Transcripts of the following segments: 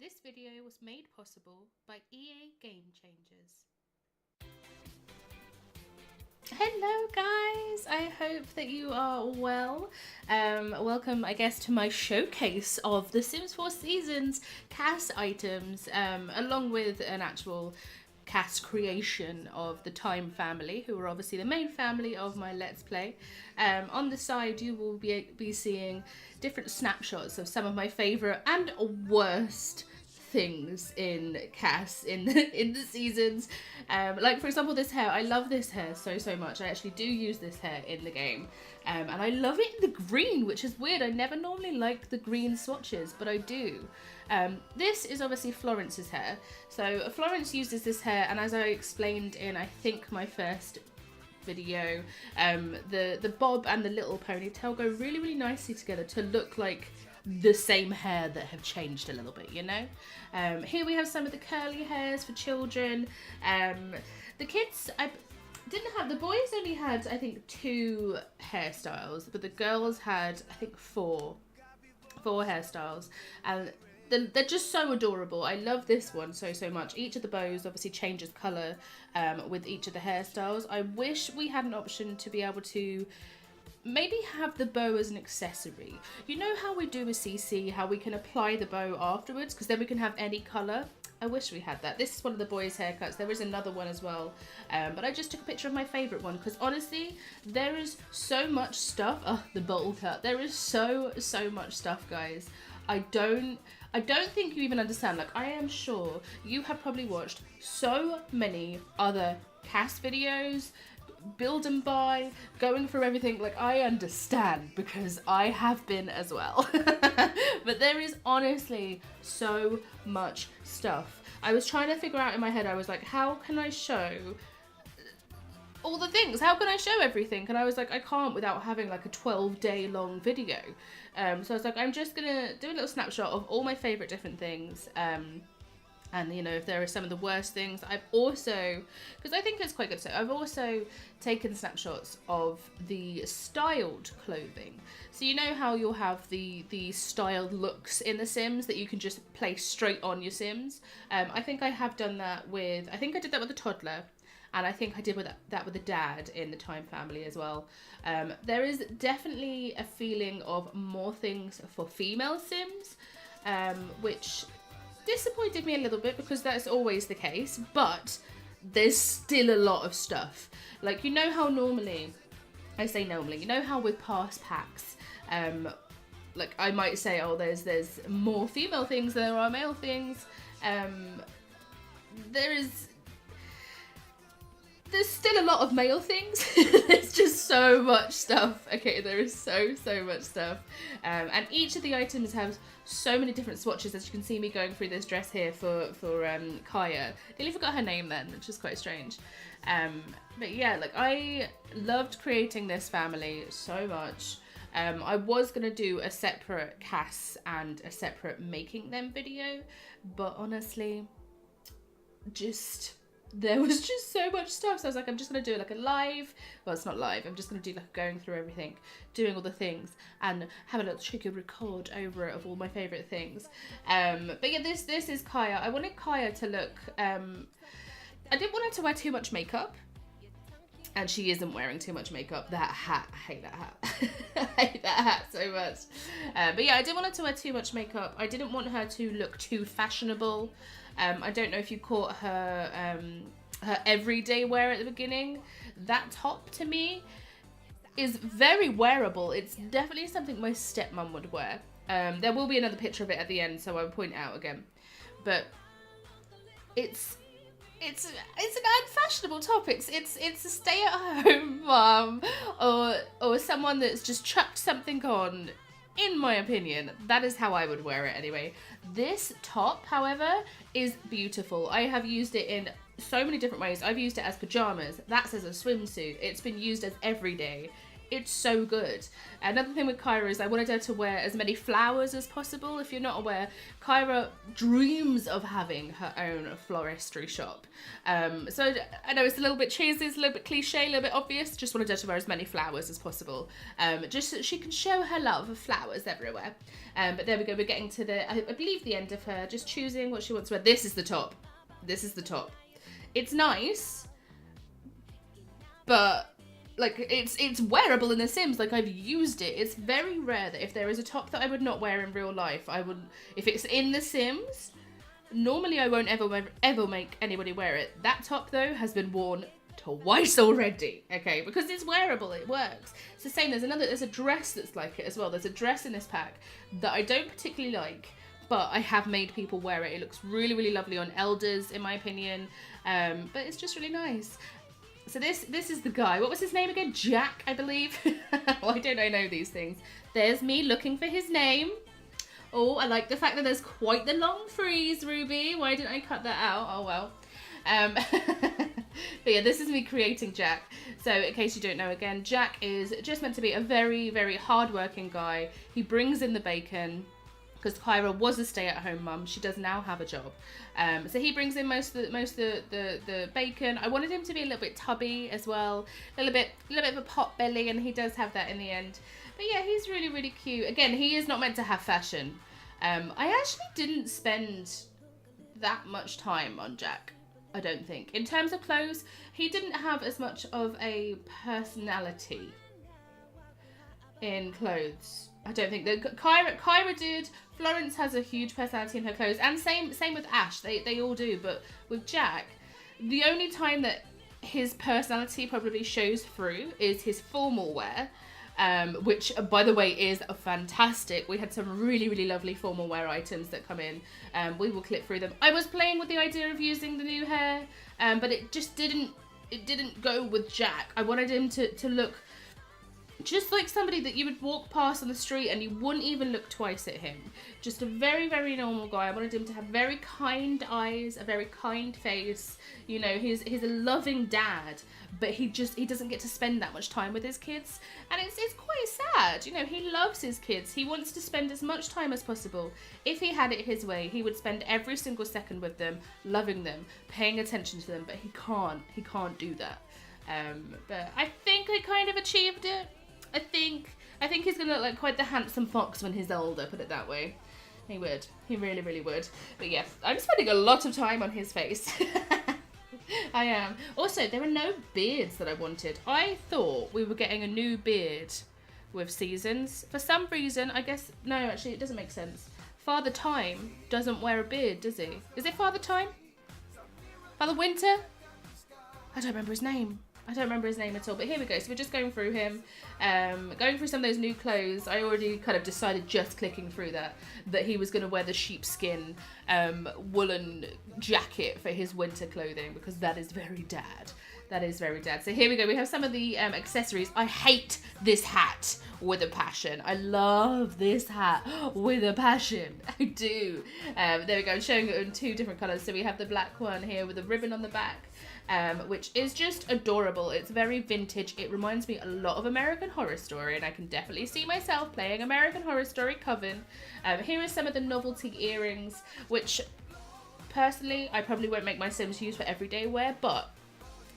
This video was made possible by EA GameChangers. Hello guys, I hope that you are well. Welcome, I guess, to my showcase of The Sims 4 Seasons CAS items, along with an actual CAS creation of the Thyme family, who are obviously the main family of my Let's Play. On the side you will be seeing different snapshots of some of my favourite and worst things in CAS in the seasons. Like for example this hair. I love this hair so much. I actually do use this hair in the game, and I love it in the green, which is weird. I never normally like the green swatches, but I do. This is obviously Florence's hair. So Florence uses this hair, and as I explained in I think my first video, the bob and the little ponytail go really nicely together to look like the same hair that have changed a little bit, you know. Here we have some of the curly hairs for children. The kids, the boys only had I think 2 hairstyles, but the girls had I think 4 hairstyles, and they're just so adorable. I love this one so much. Each of the bows obviously changes colour with each of the hairstyles. I wish we had an option to be able to maybe have the bow as an accessory. You know how we do with CC, how we can apply the bow afterwards, because then we can have any colour? I wish we had that. This is one of the boys' haircuts. There is another one as well, but I just took a picture of my favourite one, because honestly, there is so much stuff. Oh, the bowl cut. There is so much stuff, guys. I don't think you even understand. Like, I am sure you have probably watched so many other CAS videos, build and buy, going through everything. Like, I understand, because I have been as well. But there is honestly so much stuff. I was trying to figure out in my head, I was like, how can I show all the things? How can I show everything? And I was like, I can't without having like a 12-day long video. So I was like, I'm just gonna do a little snapshot of all my favorite different things. And you know, if there are some of the worst things, I've also, because I think it's quite good, so I've also taken snapshots of the styled clothing. So you know how you'll have the styled looks in The Sims that you can just place straight on your Sims? I think I have done that with, I think I did that with a toddler, and I think I did that with a dad in the Thyme family as well. There is definitely a feeling of more things for female Sims, which disappointed me a little bit, because that's always the case, but there's still a lot of stuff. Like, you know how normally, I say normally, you know how with past packs, like I might say, oh, there's more female things than there are male things. There's still a lot of male things. There's just so much stuff. Okay, there is so much stuff. And each of the items have so many different swatches, as you can see me going through this dress here for Kaya. Nearly forgot her name then, which is quite strange. But yeah, like, I loved creating this family so much. I was going to do a separate CAS and a separate making them video, but honestly, there was just so much stuff. So I was like, I'm just going to do like a live. Well, it's not live. I'm just going to do like going through everything, doing all the things, and have a little tricky record over it of all my favourite things. But yeah, this is Kaya. I wanted Kaya to look, I didn't want her to wear too much makeup. And she isn't wearing too much makeup. That hat, I hate that hat. I hate that hat so much. But yeah, I didn't want her to wear too much makeup. I didn't want her to look too fashionable. I don't know if you caught her everyday wear at the beginning. That top, to me, is very wearable. It's definitely something my stepmom would wear. There will be another picture of it at the end, so I'll point it out again. But it's an unfashionable top. It's a stay-at-home mom or someone that's just chucked something on. In my opinion, that is how I would wear it anyway. This top, however, is beautiful. I have used it in so many different ways. I've used it as pajamas. That's as a swimsuit. It's been used as everyday. It's so good. Another thing with Kyra is I wanted her to wear as many flowers as possible. If you're not aware, Kyra dreams of having her own floristry shop. So I know it's a little bit cheesy, it's a little bit cliche, a little bit obvious. Just wanted her to wear as many flowers as possible. Just so that she can show her love of flowers everywhere. But there we go, we're getting to I believe the end of her, just choosing what she wants to wear. This is the top. This is the top. It's nice, but like it's wearable in The Sims. Like, I've used it. It's very rare that if there is a top that I would not wear in real life, I would, if it's in The Sims, normally I won't ever make anybody wear it. That top though has been worn twice already, okay, because it's wearable, it works. It's the same, there's a dress that's like it as well. There's a dress in this pack that I don't particularly like, but I have made people wear it. It looks really, really lovely on elders, in my opinion, but it's just really nice. So this is the guy. What was his name again? Jack, I believe. Why don't I know these things? There's me looking for his name. Oh, I like the fact that there's quite the long freeze, Ruby. Why didn't I cut that out? Oh, well. But yeah, this is me creating Jack. So in case you don't know, again, Jack is just meant to be a very, very hardworking guy. He brings in the bacon, because Kyra was a stay-at-home mum. She does now have a job. So he brings in most of the bacon. I wanted him to be a little bit tubby as well, a little bit of a pot belly, and he does have that in the end. But yeah, he's really, really cute. Again, he is not meant to have fashion. I actually didn't spend that much time on Jack, I don't think. In terms of clothes, he didn't have as much of a personality in clothes. I don't think that Kyra did. Florence has a huge personality in her clothes, and same with Ash. They all do. But with Jack, the only time that his personality probably shows through is his formal wear, which by the way is fantastic. We had some really, really lovely formal wear items that come in. We will clip through them. I was playing with the idea of using the new hair, but it just didn't go with Jack. I wanted him to look just like somebody that you would walk past on the street and you wouldn't even look twice at him. Just a very, very normal guy. I wanted him to have very kind eyes, a very kind face. You know, he's a loving dad, but he doesn't get to spend that much time with his kids. And it's quite sad. You know, he loves his kids. He wants to spend as much time as possible. If he had it his way, he would spend every single second with them, loving them, paying attention to them, but he can't do that. But I think I kind of achieved it. I think he's gonna look like quite the handsome fox when he's older, put it that way. He would. He really, really would. But yeah, I'm spending a lot of time on his face. I am. Also, there are no beards that I wanted. I thought we were getting a new beard with seasons. For some reason, I guess, no, actually, it doesn't make sense. Father Time doesn't wear a beard, does he? Is it Father Time? Father Winter? I don't remember his name. I don't remember his name at all, but here we go. So we're just going through him, going through some of those new clothes. I already kind of decided, just clicking through that he was going to wear the sheepskin woolen jacket for his winter clothing, because that is very dad. That is very dad. So here we go. We have some of the accessories. I hate this hat with a passion. I love this hat with a passion. I do. There we go. I'm showing it in two different colours. So we have the black one here with a ribbon on the back. Which is just adorable. It's very vintage. It reminds me a lot of American Horror Story, and I can definitely see myself playing American Horror Story Coven. Here are some of the novelty earrings, which personally I probably won't make my Sims use for everyday wear, but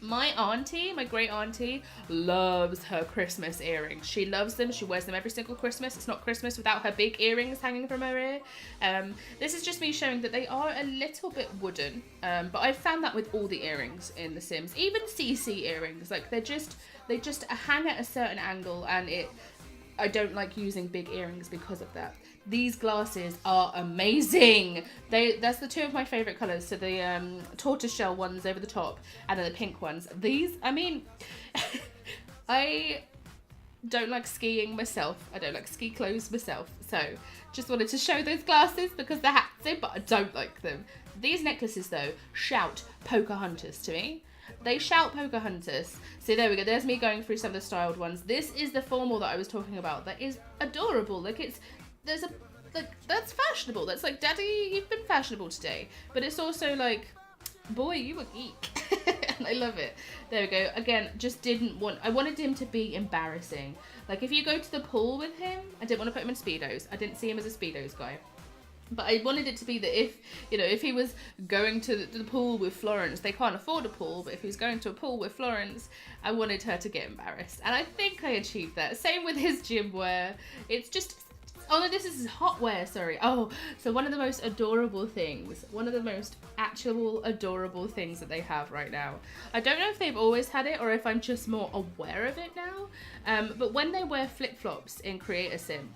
my auntie, my great auntie, loves her Christmas earrings. She loves them. She wears them every single Christmas. It's not Christmas without her big earrings hanging from her ear. This is just me showing that they are a little bit wooden, but I've found that with all the earrings in The Sims, even CC earrings, like they just hang at a certain angle, and I don't like using big earrings because of that. These glasses are amazing. That's the two of my favourite colours. So the tortoiseshell ones over the top, and then the pink ones. These, I mean, I don't like skiing myself. I don't like ski clothes myself. So just wanted to show those glasses because they're hats, but I don't like them. These necklaces though shout Pocahontas to me. They shout Pocahontas. So there we go. There's me going through some of the styled ones. This is the formal that I was talking about. That is adorable. Like that's fashionable. That's like, Daddy, you've been fashionable today. But it's also like, Boy, you a geek. And I love it. There we go. Again, just I wanted him to be embarrassing. Like, if you go to the pool with him, I didn't want to put him in Speedos. I didn't see him as a Speedos guy. But I wanted it to be that if he was going to the pool with Florence, they can't afford a pool, but if he was going to a pool with Florence, I wanted her to get embarrassed. And I think I achieved that. Same with his gym wear. It's just, oh no, this is hot wear, sorry. Oh, so one of the most adorable things, one of the most actual adorable things that they have right now. I don't know if they've always had it or if I'm just more aware of it now. But when they wear flip-flops in Creator Sim,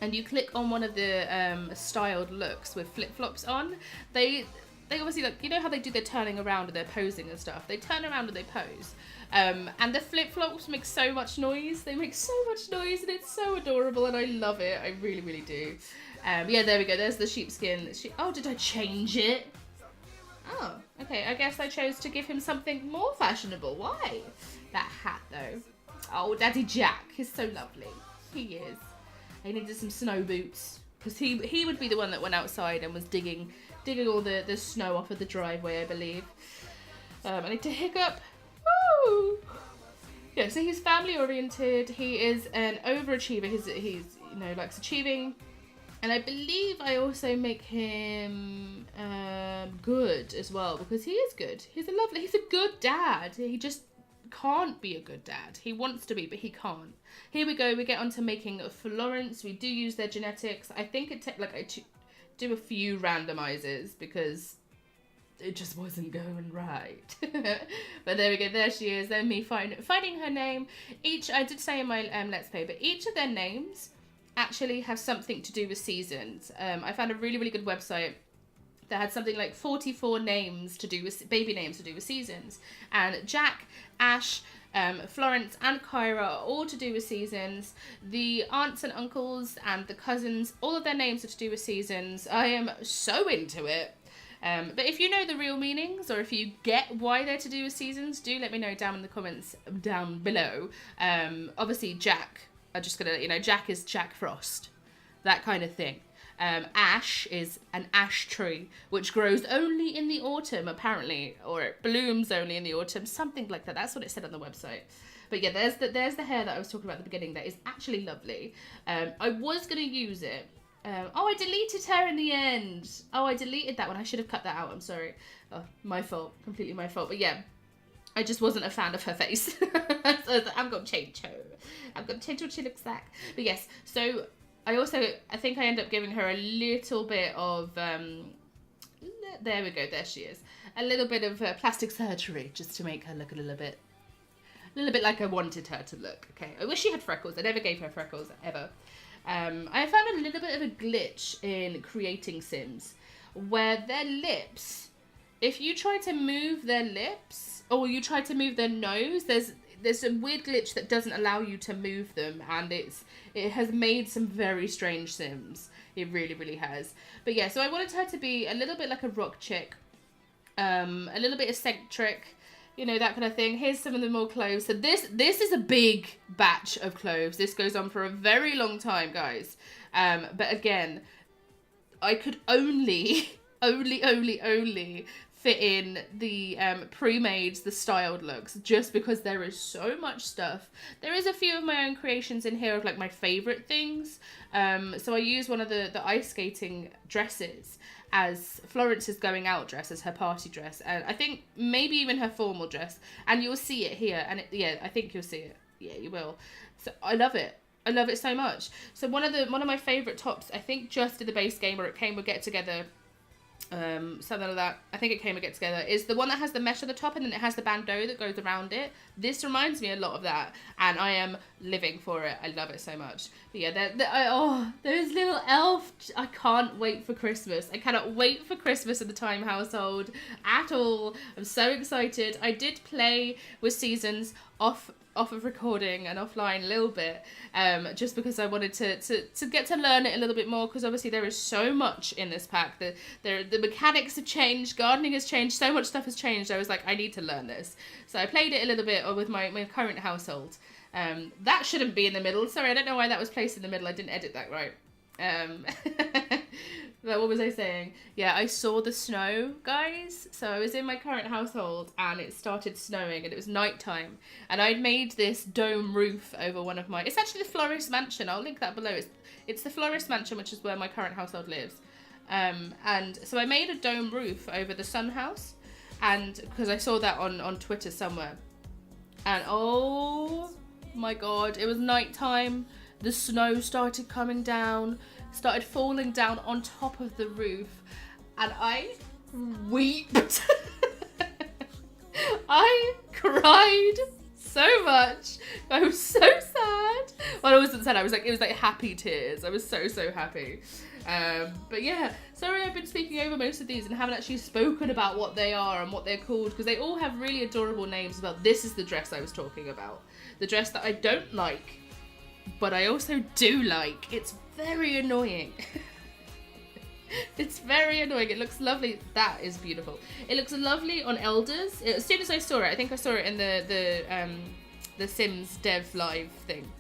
and you click on one of the styled looks with flip-flops on, they obviously, like, you know how they do their turning around and their posing and stuff? They turn around and they pose. And the flip-flops make so much noise. They make so much noise and it's so adorable and I love it. I really, really do. Yeah, there we go. There's the sheepskin. Oh, did I change it? Oh, okay. I guess I chose to give him something more fashionable. Why? That hat, though. Oh, Daddy Jack. He's so lovely. He is. I needed some snow boots because he would be the one that went outside and was digging all the snow off of the driveway, I believe. I need to hiccup. Woo! Yeah, so he's family oriented. He is an overachiever. He's likes achieving, and I believe I also make him good as well because he is good. He's a good dad. He just can't be a good dad. He wants to be, but he can't. Here we go. We get on to making Florence. We do use their genetics. I think I do a few randomizers because it just wasn't going right. But there we go. There she is. Then me finding her name. I did say in my Let's Play, but each of their names actually have something to do with seasons. I found a really, really good website that had something like 44 names to do with baby names to do with seasons, and Jack, Ash, Florence and Kyra are all to do with seasons. The aunts and uncles and the cousins, all of their names are to do with seasons. I am so into it. But if you know the real meanings or if you get why they're to do with seasons, do let me know down in the comments down below. Obviously Jack, I'm just gonna, Jack is Jack Frost, that kind of thing. Ash is an ash tree, which grows only in the autumn, apparently, or it blooms only in the autumn, something like that. That's what it said on the website. But yeah, there's the hair that I was talking about at the beginning. That is actually lovely. I was going to use it. Oh, I deleted her in the end. Oh, I deleted that one. I should have cut that out. I'm sorry. Oh, my fault. Completely my fault. But yeah, I just wasn't a fan of her face. So I was like, I'm going to change her. I'm going to change what she looks like. But yes, so I think I end up giving her a little bit of, there we go, there she is. A little bit of plastic surgery just to make her look a little bit like I wanted her to look. Okay, I wish she had freckles. I never gave her freckles, ever. I found a little bit of a glitch in creating Sims where their lips, if you try to move their lips or you try to move their nose, there's a weird glitch that doesn't allow you to move them, and it has made some very strange Sims. It really, really has. But yeah, so I wanted her to be a little bit like a rock chick, a little bit eccentric, that kind of thing. Here's some of the more clothes. So this is a big batch of clothes. This goes on for a very long time, guys. But again, I could only fit in the pre-mades, the styled looks, just because there is so much stuff. There is a few of my own creations in here of like my favorite things. So I use one of the ice skating dresses as Florence's going out dress, as her party dress, and I think maybe even her formal dress, and you'll see it here, and I think you'll see it. Yeah, you will. So I love it. I love it so much. So one of my favorite tops, I think just in the base game, or it came with Get Together, something like that, I think it came with Get Together, is the one that has the mesh on the top and then it has the bandeau that goes around it. This reminds me a lot of that, and I am living for it. I love it so much. But yeah, those little elf, I can't wait for Christmas. I cannot wait for Christmas in the Thyme household at all. I'm so excited. I did play with Seasons off of recording and offline a little bit, just because I wanted to get to learn it a little bit more, because obviously there is so much in this pack. The mechanics have changed, gardening has changed, so much stuff has changed. I was like, I need to learn this. So I played it a little bit with my current household. That shouldn't be in the middle. Sorry, I don't know why that was placed in the middle. I didn't edit that right. What was I saying? Yeah, I saw the snow, guys. So I was in my current household and it started snowing and it was nighttime. And I'd made this dome roof over one of my... It's actually the Florist Mansion. I'll link that below. It's the Florist Mansion, which is where my current household lives. And so I made a dome roof over the sun house. And because I saw that on Twitter somewhere. And oh my God, it was nighttime. The snow started coming down. Started falling down on top of the roof, and I wept. I cried so much. I was so sad. Well, I wasn't sad. It was like happy tears. I was so happy. But yeah, sorry I've been speaking over most of these and haven't actually spoken about what they are and what they're called, because they all have really adorable names as well. This is the dress I was talking about. The dress that I don't like, but I also do like. It's very annoying. It's very annoying. It looks lovely. That is beautiful. It looks lovely on Elders. As soon as I saw it, I think I saw it in the Sims Dev Live thing.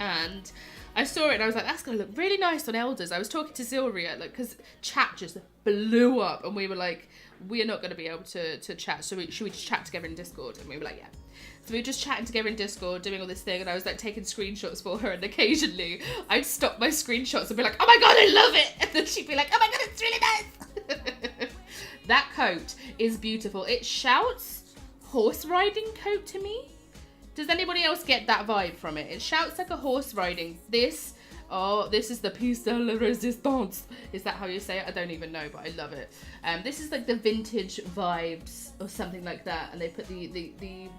And I saw it and I was like, that's gonna look really nice on Elders. I was talking to Zilria, like, because chat just blew up and we were like, we are not going to be able to chat. So should we just chat together in Discord? And we were like, yeah. So we were just chatting together in Discord, doing all this thing, and I was like taking screenshots for her, and occasionally I'd stop my screenshots and be like, oh my God, I love it! And then she'd be like, oh my God, it's really nice! That coat is beautiful. It shouts horse riding coat to me. Does anybody else get that vibe from it? It shouts like a horse riding. This is the piece de la resistance. Is that how you say it? I don't even know, but I love it. This is like the vintage vibes or something like that, and they put the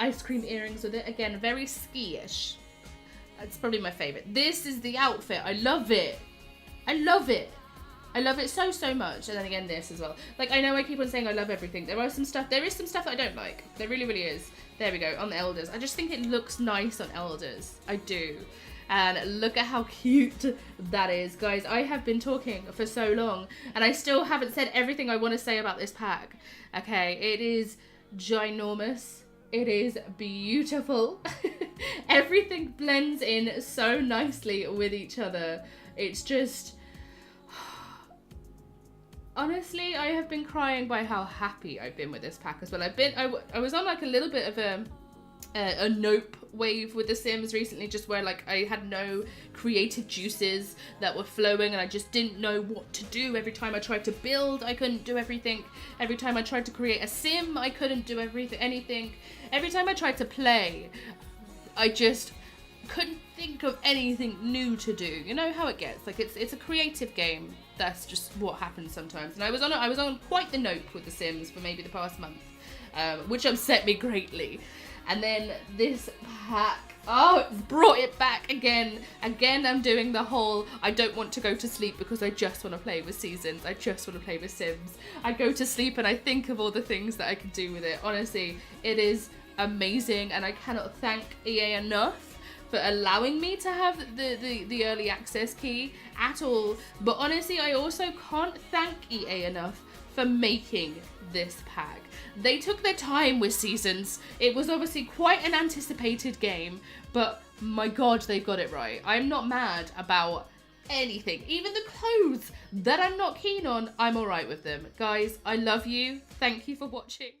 ice cream earrings with it. Again, very ski-ish. It's probably my favorite. This is the outfit. I love it. I love it. I love it so much. And then again, this as well. Like, I know I keep on saying I love everything. There is some stuff that I don't like. There really is. There we go, on the Elders. I just think it looks nice on Elders. I do. And look at how cute that is. Guys, I have been talking for so long and I still haven't said everything I want to say about this pack. Okay, it is ginormous. It is beautiful. Everything blends in so nicely with each other. It's just... Honestly, I have been crying by how happy I've been with this pack as well. I was on like a little bit of a nope wave with The Sims recently, just where like I had no creative juices that were flowing and I just didn't know what to do. Every time I tried to build, I couldn't do everything. Every time I tried to create a sim, I couldn't do anything. Every time I tried to play, I just couldn't think of anything new to do. You know how it gets. Like it's a creative game. That's just what happens sometimes. And I was on quite the nope with The Sims for maybe the past month, which upset me greatly. And then this pack, oh, it's brought it back again. Again, I'm doing the whole, I don't want to go to sleep because I just want to play with Seasons. I just want to play with Sims. I go to sleep and I think of all the things that I could do with it. Honestly, it is amazing and I cannot thank EA enough for allowing me to have the early access key at all. But honestly, I also can't thank EA enough for making this pack. They took their time with Seasons. It was obviously quite an anticipated game, but my God, they got it right. I'm not mad about anything. Even the clothes that I'm not keen on, I'm all right with them. Guys, I love you. Thank you for watching.